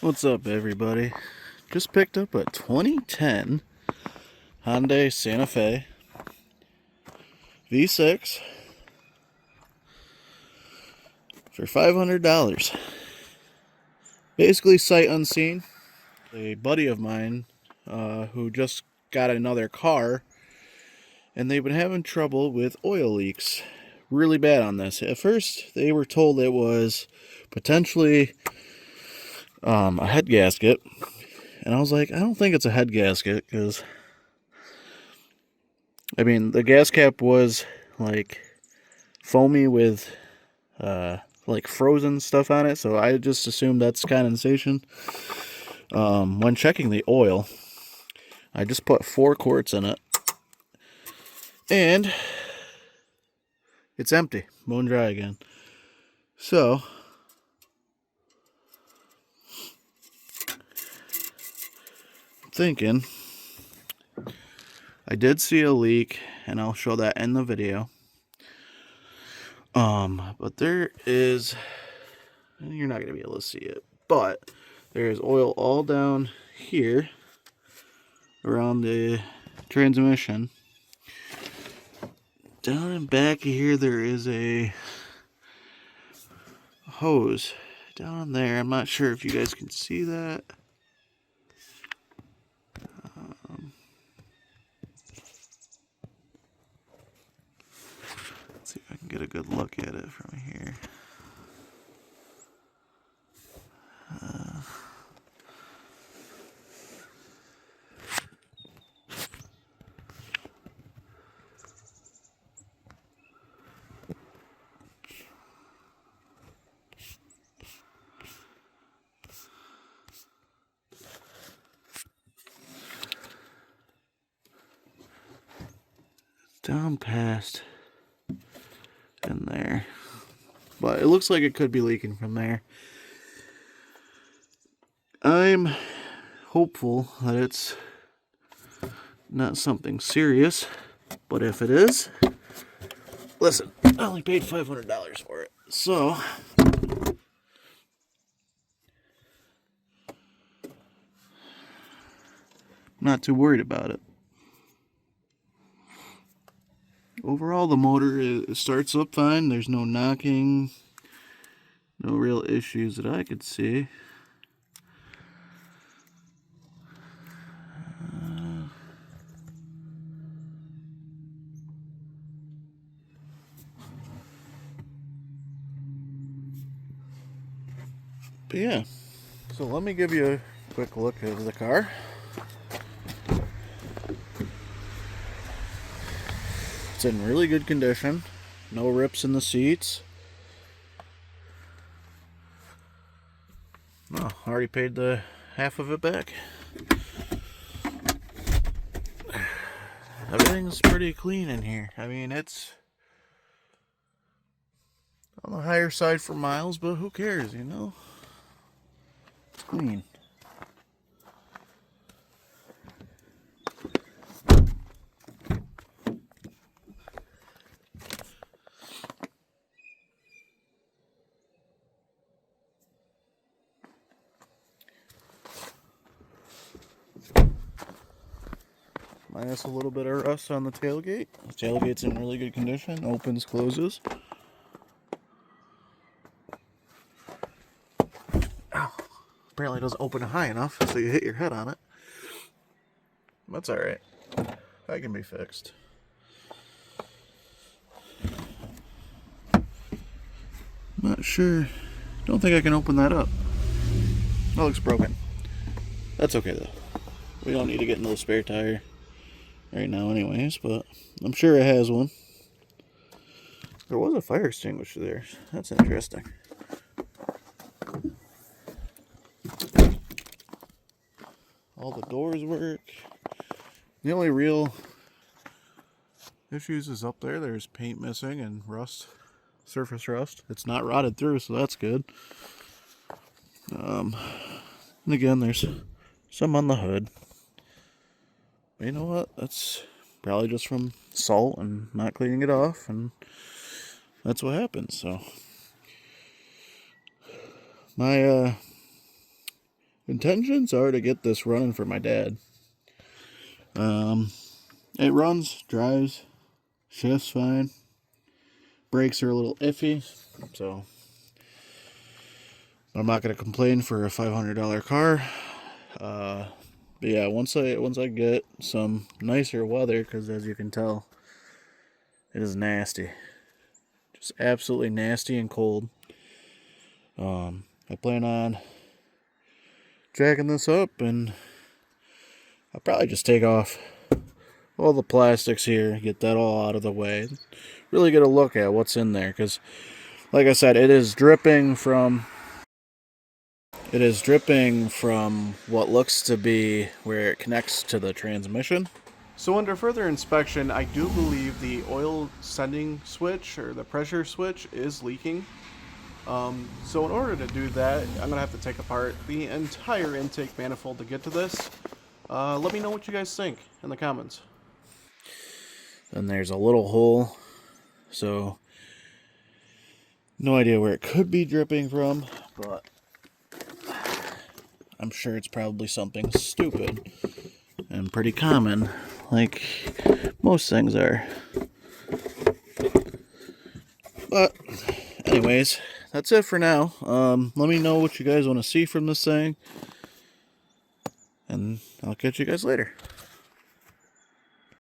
What's up, everybody? Just picked up a 2010 Hyundai Santa Fe V6 for $500. Basically, sight unseen. A buddy of mine who just got another car, and they've been having trouble with oil leaks really bad on this. At first, they were told it was potentially a head gasket, and I was like, I don't think it's a head gasket because the gas cap was like foamy with like frozen stuff on it, so I just assumed that's condensation. When checking the oil, I just put 4 quarts in it, and it's empty, bone dry again. So I'm thinking I did see a leak, and I'll show that in the video. But there is, you're not gonna be able to see it, but there is oil all down here around the transmission. Down in back here there is a hose down there. I'm not sure if you guys can see that. Let's see if I can get a good look at it from here. Down past in there, but it looks like it could be leaking from there. I'm hopeful that it's not something serious, but if it is, listen, I only paid $500 for it, so I'm not too worried about it. Overall, the motor starts up fine. There's no knocking, no real issues that I could see. But yeah, so let me give you a quick look at the car. It's in really good condition. No rips in the seats. Oh, already paid the half of it back. Everything's pretty clean in here. I mean, it's on the higher side for miles, but who cares, you know? It's clean. Minus a little bit of rust on the tailgate. The tailgate's in really good condition. Opens, closes. Ow. Apparently it doesn't open high enough, so you hit your head on it. That's alright. That can be fixed. Not sure. Don't think I can open that up. That looks broken. That's okay though. We don't need to get into the spare tire right now anyways, but I'm sure it has one. There was a fire extinguisher there. That's interesting. All the doors work. The only real issues is up there. There's paint missing and rust, surface rust. It's not rotted through, so that's good. And again, there's some on the hood. But you know what? That's probably just from salt and not cleaning it off, and that's what happens. So my intentions are to get this running for my dad. It runs, drives, shifts fine. Brakes are a little iffy, so I'm not gonna complain for a $500 car. But yeah, once I get some nicer weather, because as you can tell, it is nasty, just absolutely nasty and cold. I plan on jacking this up, and I'll probably just take off all the plastics here, get that all out of the way, really get a look at what's in there, because like I said, it is dripping from what looks to be where it connects to the transmission. So under further inspection, I do believe the oil sending switch, or the pressure switch, is leaking. So in order to do that, I'm going to have to take apart the entire intake manifold to get to this. Let me know what you guys think in the comments. Then there's a little hole, so no idea where it could be dripping from, but I'm sure it's probably something stupid and pretty common, like most things are. But anyways, that's it for now. Let me know what you guys want to see from this thing, and I'll catch you guys later.